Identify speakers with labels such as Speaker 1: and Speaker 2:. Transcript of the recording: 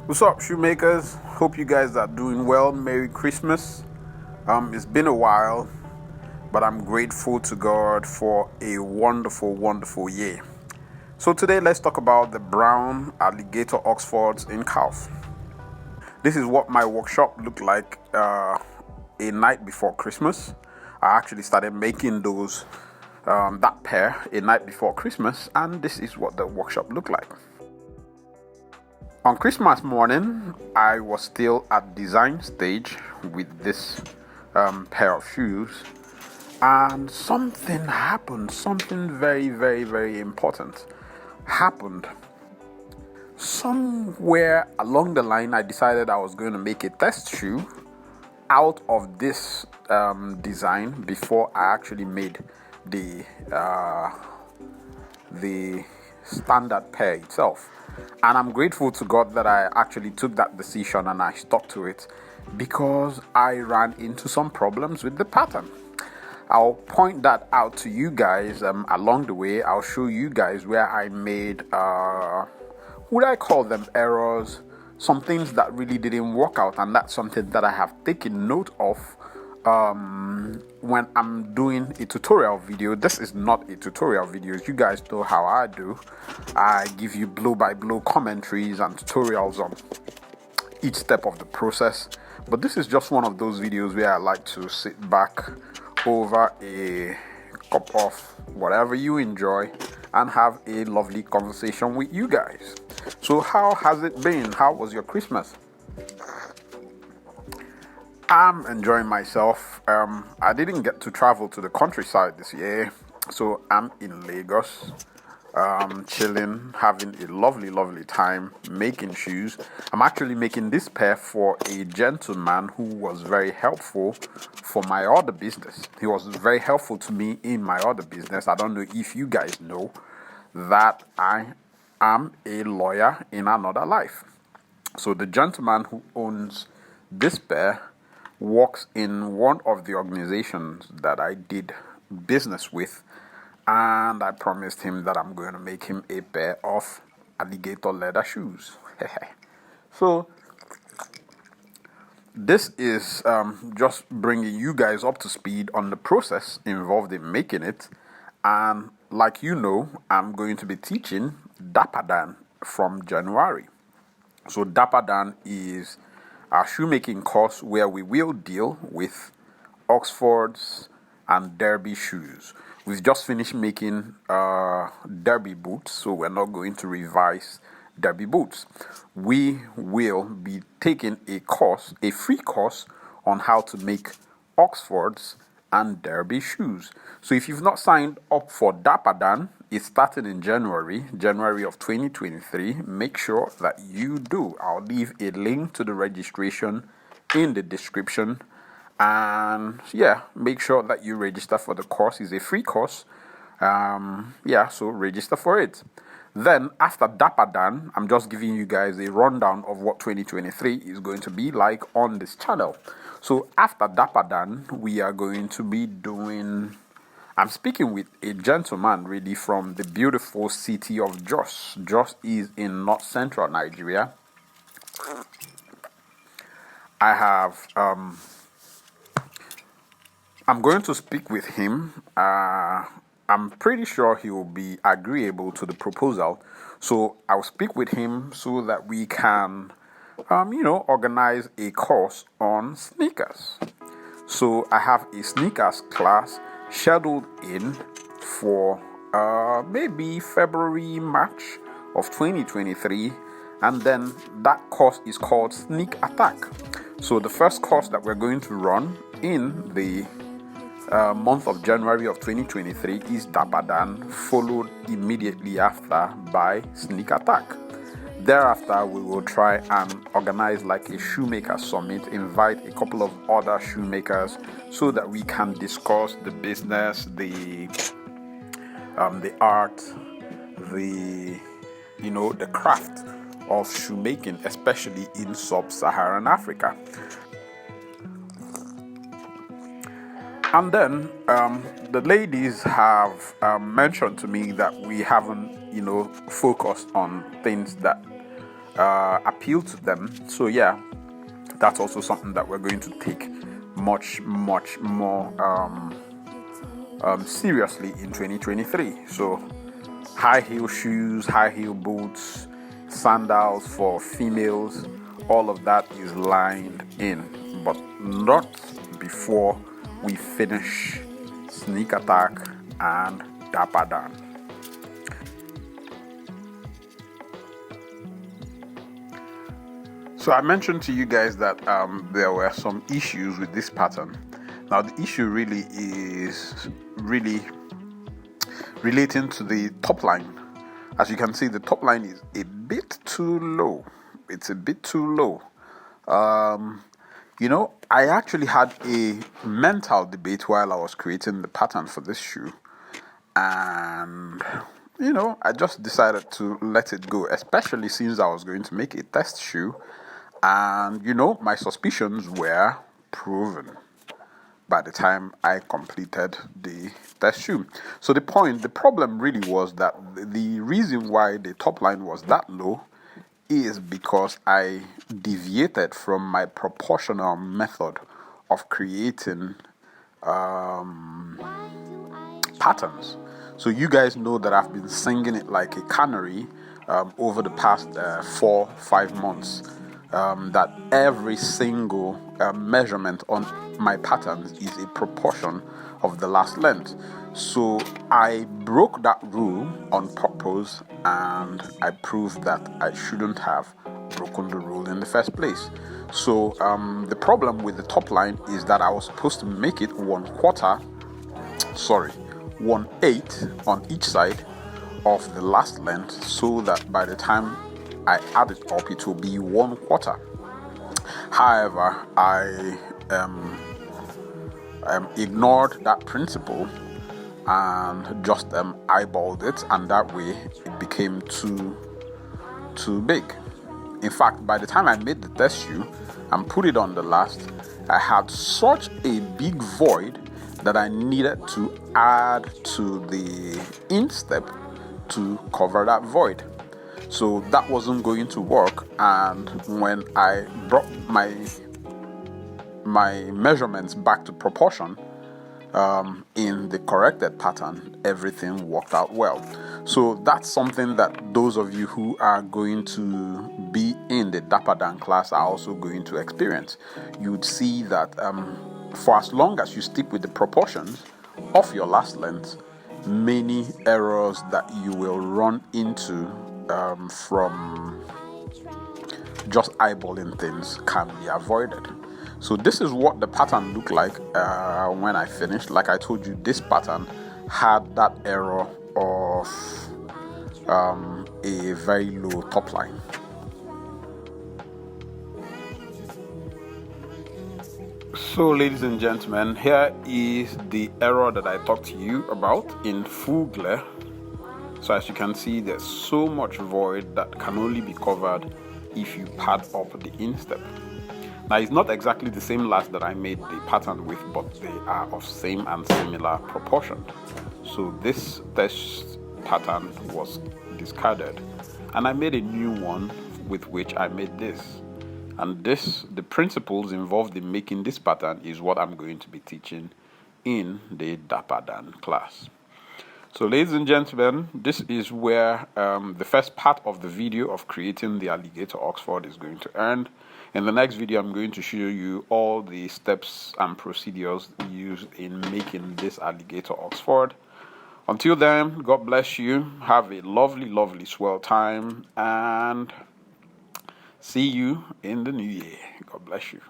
Speaker 1: What's up, shoemakers? Hope you guys are doing well. Merry Christmas. It's been a while, but I'm grateful to God for a wonderful, wonderful year. So today, let's talk about the brown alligator Oxfords in calf. This is what my workshop looked like a night before Christmas. I actually started making those that pair a night before Christmas, and this is what the workshop looked like. On Christmas morning, I was still at design stage with this pair of shoes, and something happened. Something very, very, very important happened. Somewhere along the line, I decided I was going to make a test shoe out of this design before I actually made the standard pair itself. And I'm grateful to God that I actually took that decision and I stuck to it, because I ran into some problems with the pattern. I'll point that out to you guys along the way. I'll show you guys where I made would I call them errors, some things that really didn't work out, and that's something that I have taken note of when I'm doing a tutorial video. This is not a tutorial video. You guys know how I do. I give you blow by blow commentaries and tutorials on each step of the process, but this is just one of those videos where I like to sit back over a cup of whatever you enjoy and have a lovely conversation with you guys. So how has it been? How was your Christmas? I'm enjoying myself. I didn't get to travel to the countryside this year, so I'm in Lagos, chilling, having a lovely, lovely time making shoes. I'm actually making this pair for a gentleman who was very helpful for my other business. He was very helpful to me in my other business. I don't know if you guys know that I am a lawyer in another life. So the gentleman who owns this pair works in one of the organizations that I did business with, and I promised him that I'm going to make him a pair of alligator leather shoes. So this is just bringing you guys up to speed on the process involved in making it. And like you know, I'm going to be teaching Dapadan from January. So Dapadan is our shoemaking course where we will deal with Oxfords and Derby shoes. We've just finished making Derby boots, so we're not going to revise Derby boots. We will be taking a course, a free course, on how to make Oxfords and Derby shoes. So if you've not signed up for Dapadan, it's starting in January of 2023. Make sure that you do. I'll leave a link to the registration in the description. And yeah, make sure that you register for the course. It's a free course. So register for it. Then after Dapadan, I'm just giving you guys a rundown of what 2023 is going to be like on this channel. So after Dapadan, we are going to be doing... I'm speaking with a gentleman really from the beautiful city of Jos. Jos is in north central Nigeria. I'm going to speak with him. I'm pretty sure he will be agreeable to the proposal. So I'll speak with him so that we can, organize a course on sneakers. So I have a sneakers class scheduled in for maybe February, March of 2023. And then that course is called Sneak Attack. So the first course that we're going to run in the month of January of 2023 is Dapadan, followed immediately after by Sneak Attack. Thereafter, we will try and organize like a shoemaker summit, invite a couple of other shoemakers so that we can discuss the business, the art, the craft of shoemaking, especially in sub-Saharan Africa. And then the ladies have mentioned to me that we haven't, focused on things that appeal to them. So yeah, that's also something that we're going to take much more seriously in 2023. So high heel shoes, high heel boots, sandals for females, all of that is lined in, but not before we finish Sneak Attack and Dapper Dan. So I mentioned to you guys that there were some issues with this pattern. Now the issue really is relating to the top line. As you can see, the top line is a bit too low. It's a bit too low. I actually had a mental debate while I was creating the pattern for this shoe, and I just decided to let it go, especially since I was going to make a test shoe, and my suspicions were proven by the time I completed the test shoe. So the problem really was that the reason why the top line was that low is because I deviated from my proportional method of creating patterns. So you guys know that I've been singing it like a canary over the past 4-5 months. That every single measurement on my patterns is a proportion of the last length. So I broke that rule on purpose, and I proved that I shouldn't have broken the rule in the first place. So the problem with the top line is that I was supposed to make it 1/8 on each side of the last length, so that by the time I add it up, it will be 1/4. However, I ignored that principle and just eyeballed it, and that way it became too big. In fact, by the time I made the test shoe and put it on the last, I had such a big void that I needed to add to the instep to cover that void. So that wasn't going to work, and when I brought my measurements back to proportion in the corrected pattern, everything worked out well. So that's something that those of you who are going to be in the Dapper Dan class are also going to experience. You'd see that for as long as you stick with the proportions of your last length, many errors that you will run into from just eyeballing things can be avoided. So this is what the pattern looked like when I finished. Like I told you, this pattern had that error of a very low top line. So ladies and gentlemen, here is the error that I talked to you about in full glare. So as you can see, there's so much void that can only be covered if you pad up the instep. Now it's not exactly the same last that I made the pattern with, but they are of same and similar proportion. So this test pattern was discarded, and I made a new one with which I made this. And the principles involved in making this pattern is what I'm going to be teaching in the Dapper Dan class. So ladies and gentlemen, this is where the first part of the video of creating the alligator Oxford is going to end. In the next video, I'm going to show you all the steps and procedures used in making this alligator Oxford. Until then, God bless you. Have a lovely, lovely, swell time, and see you in the new year. God bless you.